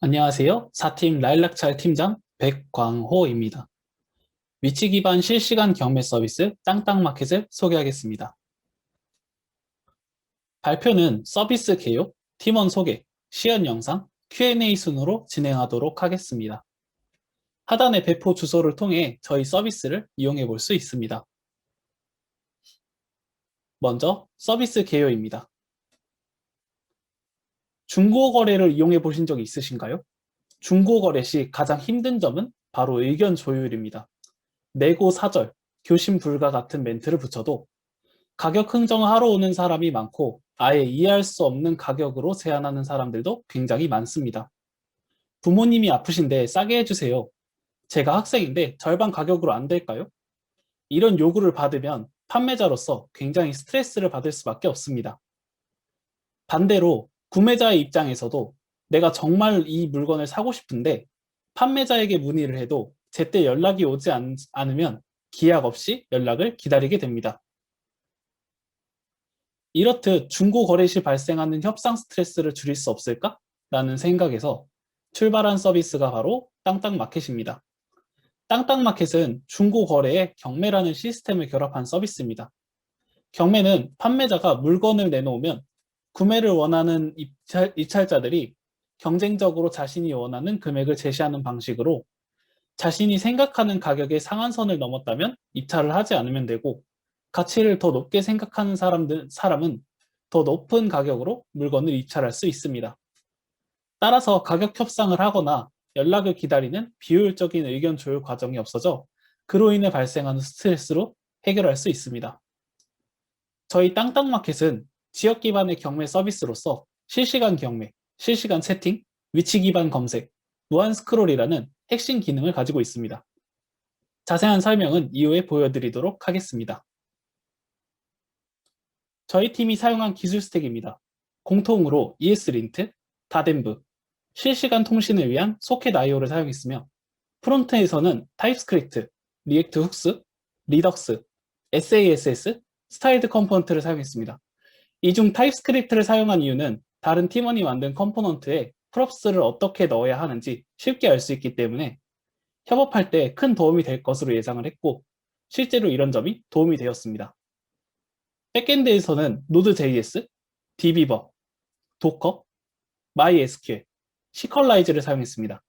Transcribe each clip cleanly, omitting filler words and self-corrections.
안녕하세요. 4팀 라일락차의 팀장 백광호입니다. 위치 기반 실시간 경매 서비스 땅땅마켓을 소개하겠습니다. 발표는 서비스 개요, 팀원 소개, 시연 영상, Q&A 순으로 진행하도록 하겠습니다. 하단의 배포 주소를 통해 저희 서비스를 이용해 볼 수 있습니다. 먼저 서비스 개요입니다. 중고거래를 이용해 보신 적이 있으신가요? 중고거래 시 가장 힘든 점은 바로 의견 조율입니다. 내고 사절, 교심 불가 같은 멘트를 붙여도 가격 흥정을 하러 오는 사람이 많고 아예 이해할 수 없는 가격으로 제안하는 사람들도 굉장히 많습니다. 부모님이 아프신데 싸게 해주세요. 제가 학생인데 절반 가격으로 안 될까요? 이런 요구를 받으면 판매자로서 굉장히 스트레스를 받을 수밖에 없습니다. 반대로 구매자의 입장에서도 내가 정말 이 물건을 사고 싶은데 판매자에게 문의를 해도 제때 연락이 오지 않으면 기약 없이 연락을 기다리게 됩니다. 이렇듯 중고 거래 시 발생하는 협상 스트레스를 줄일 수 없을까? 라는 생각에서 출발한 서비스가 바로 땅땅마켓입니다. 땅땅마켓은 중고 거래에 경매라는 시스템을 결합한 서비스입니다. 경매는 판매자가 물건을 내놓으면 구매를 원하는 입찰자들이 경쟁적으로 자신이 원하는 금액을 제시하는 방식으로 자신이 생각하는 가격의 상한선을 넘었다면 입찰을 하지 않으면 되고 가치를 더 높게 생각하는 사람은 더 높은 가격으로 물건을 입찰할 수 있습니다. 따라서 가격 협상을 하거나 연락을 기다리는 비효율적인 의견 조율 과정이 없어져 그로 인해 발생하는 스트레스로 해결할 수 있습니다. 저희 땅땅마켓은 지역 기반의 경매 서비스로서 실시간 경매, 실시간 채팅, 위치 기반 검색, 무한 스크롤이라는 핵심 기능을 가지고 있습니다. 자세한 설명은 이후에 보여드리도록 하겠습니다. 저희 팀이 사용한 기술 스택입니다. 공통으로 ESLint, 다덴브, 실시간 통신을 위한 소켓 IO를 사용했으며 프론트에서는 타입스크립트, 리액트 훅스, 리덕스, SASS, 스타일드 컴포넌트를 사용했습니다. 이 중 타입스크립트를 사용한 이유는 다른 팀원이 만든 컴포넌트에 프롭스를 어떻게 넣어야 하는지 쉽게 알 수 있기 때문에 협업할 때 큰 도움이 될 것으로 예상을 했고 실제로 이런 점이 도움이 되었습니다. 백엔드에서는 Node.js, dbeaver, 도커, MySQL, 시컬라이즈를 사용했습니다.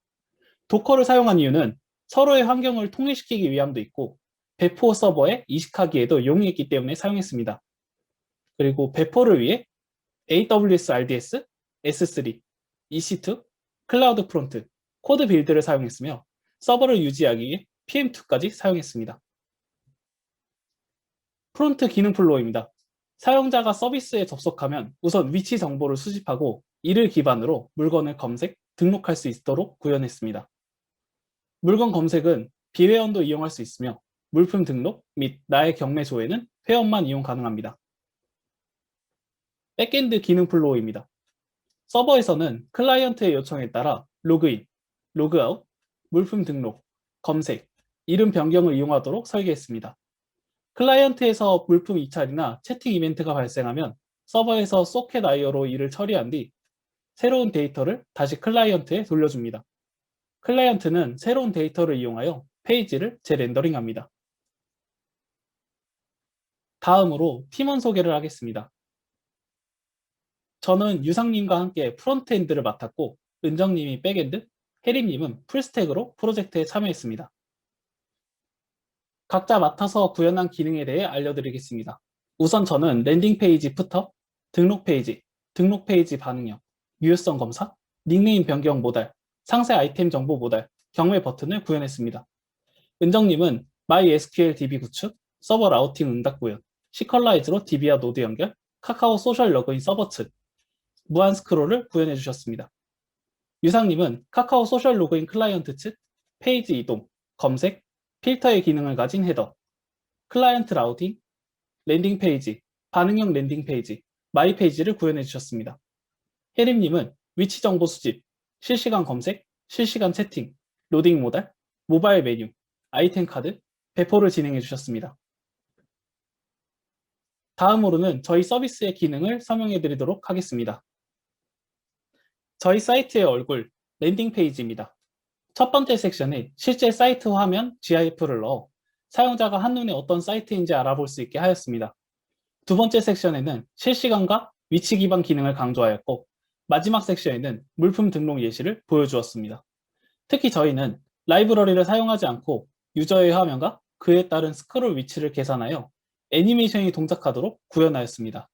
도커를 사용한 이유는 서로의 환경을 통일시키기 위함도 있고 배포 서버에 이식하기에도 용이했기 때문에 사용했습니다. 그리고 배포를 위해 AWS RDS, S3, EC2, 클라우드 프론트, 코드 빌드를 사용했으며 서버를 유지하기 위해 PM2까지 사용했습니다. 프론트 기능 플로우입니다. 사용자가 서비스에 접속하면 우선 위치 정보를 수집하고 이를 기반으로 물건을 검색, 등록할 수 있도록 구현했습니다. 물건 검색은 비회원도 이용할 수 있으며 물품 등록 및 나의 경매 조회는 회원만 이용 가능합니다. 백엔드 기능 플로우입니다. 서버에서는 클라이언트의 요청에 따라 로그인, 로그아웃, 물품 등록, 검색, 이름 변경을 이용하도록 설계했습니다. 클라이언트에서 물품 이탈이나 채팅 이벤트가 발생하면 서버에서 소켓 IO로 이를 처리한 뒤 새로운 데이터를 다시 클라이언트에 돌려줍니다. 클라이언트는 새로운 데이터를 이용하여 페이지를 재렌더링합니다. 다음으로 팀원 소개를 하겠습니다. 저는 유상님과 함께 프론트엔드를 맡았고 은정님이 백엔드, 혜림님은 풀스택으로 프로젝트에 참여했습니다. 각자 맡아서 구현한 기능에 대해 알려드리겠습니다. 우선 저는 랜딩 페이지 푸터, 등록 페이지 반응형, 유효성 검사, 닉네임 변경 모달, 상세 아이템 정보 모달, 경매 버튼을 구현했습니다. 은정님은 MySQL DB 구축, 서버 라우팅 응답 구현, 시컬라이즈로 DB와 노드 연결, 카카오 소셜 로그인 서버 측, 무한 스크롤을 구현해 주셨습니다. 유상님은 카카오 소셜 로그인 클라이언트 측, 페이지 이동, 검색, 필터의 기능을 가진 헤더, 클라이언트 라우팅, 랜딩 페이지, 반응형 랜딩 페이지, 마이 페이지를 구현해 주셨습니다. 혜림님은 위치 정보 수집, 실시간 검색, 실시간 채팅, 로딩 모달, 모바일 메뉴, 아이템 카드, 배포를 진행해 주셨습니다. 다음으로는 저희 서비스의 기능을 설명해 드리도록 하겠습니다. 저희 사이트의 얼굴, 랜딩 페이지입니다. 첫 번째 섹션에 실제 사이트 화면 GIF를 넣어 사용자가 한눈에 어떤 사이트인지 알아볼 수 있게 하였습니다. 두 번째 섹션에는 실시간과 위치 기반 기능을 강조하였고, 마지막 섹션에는 물품 등록 예시를 보여주었습니다. 특히 저희는 라이브러리를 사용하지 않고 유저의 화면과 그에 따른 스크롤 위치를 계산하여 애니메이션이 동작하도록 구현하였습니다.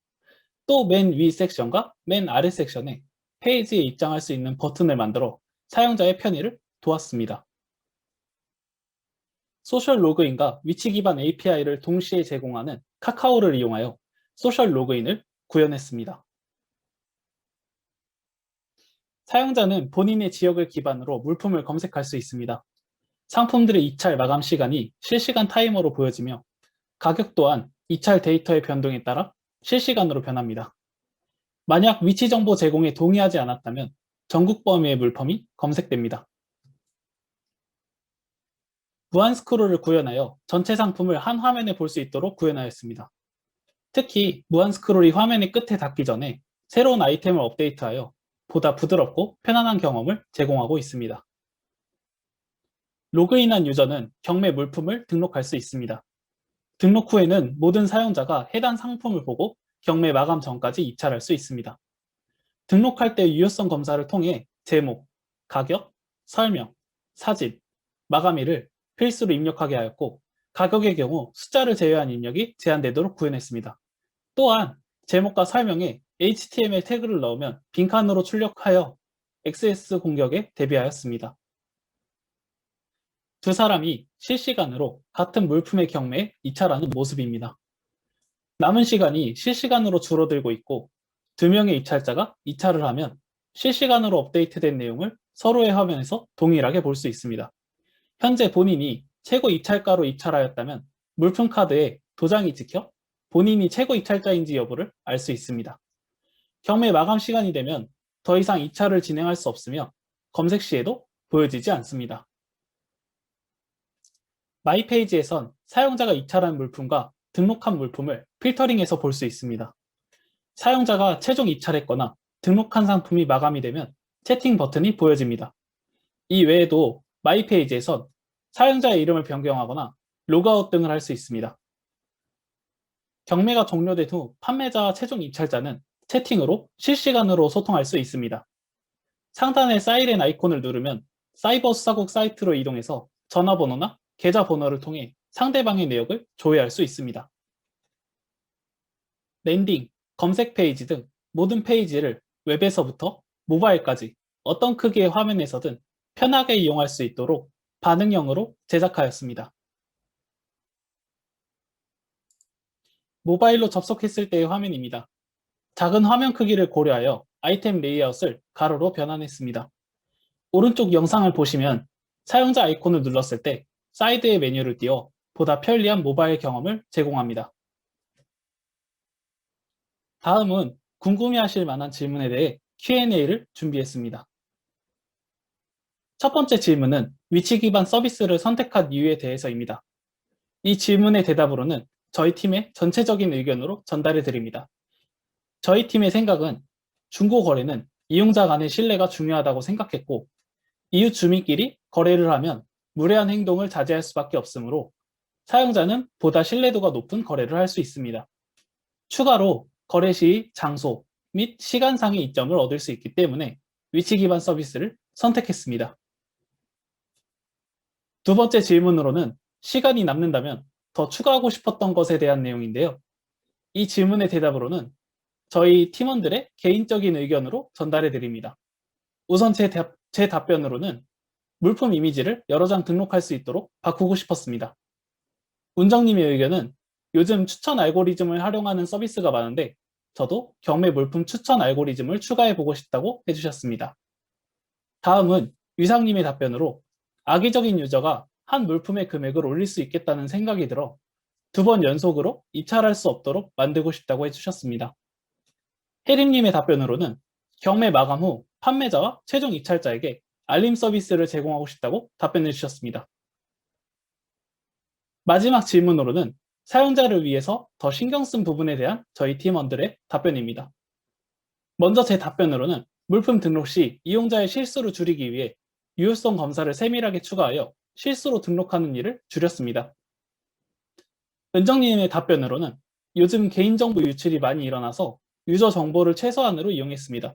또 맨 위 섹션과 맨 아래 섹션에 페이지에 입장할 수 있는 버튼을 만들어 사용자의 편의를 도왔습니다. 소셜 로그인과 위치 기반 API를 동시에 제공하는 카카오를 이용하여 소셜 로그인을 구현했습니다. 사용자는 본인의 지역을 기반으로 물품을 검색할 수 있습니다. 상품들의 입찰 마감 시간이 실시간 타이머로 보여지며 가격 또한 입찰 데이터의 변동에 따라 실시간으로 변합니다. 만약 위치 정보 제공에 동의하지 않았다면 전국 범위의 물품이 검색됩니다. 무한 스크롤을 구현하여 전체 상품을 한 화면에 볼 수 있도록 구현하였습니다. 특히 무한 스크롤이 화면의 끝에 닿기 전에 새로운 아이템을 업데이트하여 보다 부드럽고 편안한 경험을 제공하고 있습니다. 로그인한 유저는 경매 물품을 등록할 수 있습니다. 등록 후에는 모든 사용자가 해당 상품을 보고 경매 마감 전까지 입찰할 수 있습니다. 등록할 때 유효성 검사를 통해 제목, 가격, 설명, 사진, 마감일을 필수로 입력하게 하였고, 가격의 경우 숫자를 제외한 입력이 제한되도록 구현했습니다. 또한 제목과 설명에 HTML 태그를 넣으면 빈칸으로 출력하여 XS 공격에 대비하였습니다. 두 사람이 실시간으로 같은 물품의 경매에 입찰하는 모습입니다. 남은 시간이 실시간으로 줄어들고 있고, 두 명의 입찰자가 입찰을 하면 실시간으로 업데이트된 내용을 서로의 화면에서 동일하게 볼 수 있습니다. 현재 본인이 최고 입찰가로 입찰하였다면 물품 카드에 도장이 찍혀 본인이 최고 입찰자인지 여부를 알 수 있습니다. 경매 마감 시간이 되면 더 이상 입찰을 진행할 수 없으며 검색 시에도 보여지지 않습니다. 마이 페이지에선 사용자가 입찰한 물품과 등록한 물품을 필터링해서 볼 수 있습니다. 사용자가 최종 입찰했거나 등록한 상품이 마감이 되면 채팅 버튼이 보여집니다. 이 외에도 마이 페이지에선 사용자의 이름을 변경하거나 로그아웃 등을 할 수 있습니다. 경매가 종료된 후 판매자와 최종 입찰자는 채팅으로 실시간으로 소통할 수 있습니다. 상단의 사이렌 아이콘을 누르면 사이버 수사국 사이트로 이동해서 전화번호나 계좌번호를 통해 상대방의 내역을 조회할 수 있습니다. 랜딩, 검색 페이지 등 모든 페이지를 웹에서부터 모바일까지 어떤 크기의 화면에서든 편하게 이용할 수 있도록 반응형으로 제작하였습니다. 모바일로 접속했을 때의 화면입니다. 작은 화면 크기를 고려하여 아이템 레이아웃을 가로로 변환했습니다. 오른쪽 영상을 보시면 사용자 아이콘을 눌렀을 때 사이드의 메뉴를 띄워 보다 편리한 모바일 경험을 제공합니다. 다음은 궁금해하실 만한 질문에 대해 Q&A를 준비했습니다. 첫 번째 질문은 위치 기반 서비스를 선택한 이유에 대해서입니다. 이 질문의 대답으로는 저희 팀의 전체적인 의견으로 전달해 드립니다. 저희 팀의 생각은 중고 거래는 이용자 간의 신뢰가 중요하다고 생각했고, 이웃 주민끼리 거래를 하면 무례한 행동을 자제할 수밖에 없으므로 사용자는 보다 신뢰도가 높은 거래를 할 수 있습니다. 추가로 거래 시 장소 및 시간상의 이점을 얻을 수 있기 때문에 위치 기반 서비스를 선택했습니다. 두 번째 질문으로는 시간이 남는다면 더 추가하고 싶었던 것에 대한 내용인데요. 이 질문의 대답으로는 저희 팀원들의 개인적인 의견으로 전달해 드립니다. 우선 제 답변으로는 물품 이미지를 여러 장 등록할 수 있도록 바꾸고 싶었습니다. 운정님의 의견은 요즘 추천 알고리즘을 활용하는 서비스가 많은데 저도 경매 물품 추천 알고리즘을 추가해 보고 싶다고 해주셨습니다. 다음은 위상님의 답변으로 악의적인 유저가 한 물품의 금액을 올릴 수 있겠다는 생각이 들어 2번 연속으로 입찰할 수 없도록 만들고 싶다고 해주셨습니다. 혜림님의 답변으로는 경매 마감 후 판매자와 최종 입찰자에게 알림 서비스를 제공하고 싶다고 답변해 주셨습니다. 마지막 질문으로는 사용자를 위해서 더 신경 쓴 부분에 대한 저희 팀원들의 답변입니다. 먼저 제 답변으로는 물품 등록 시 이용자의 실수를 줄이기 위해 유효성 검사를 세밀하게 추가하여 실수로 등록하는 일을 줄였습니다. 은정님의 답변으로는 요즘 개인정보 유출이 많이 일어나서 유저 정보를 최소한으로 이용했습니다.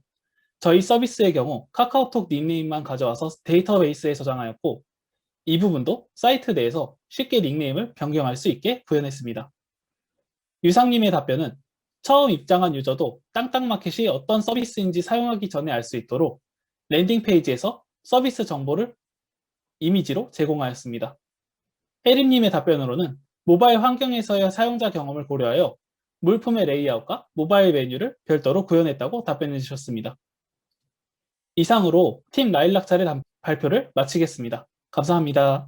저희 서비스의 경우 카카오톡 닉네임만 가져와서 데이터베이스에 저장하였고 이 부분도 사이트 내에서 쉽게 닉네임을 변경할 수 있게 구현했습니다. 유상님의 답변은 처음 입장한 유저도 땅땅마켓이 어떤 서비스인지 사용하기 전에 알 수 있도록 랜딩 페이지에서 서비스 정보를 이미지로 제공하였습니다. 혜림님의 답변으로는 모바일 환경에서의 사용자 경험을 고려하여 물품의 레이아웃과 모바일 메뉴를 별도로 구현했다고 답변해 주셨습니다. 이상으로 팀 라일락잘의 발표를 마치겠습니다. 감사합니다.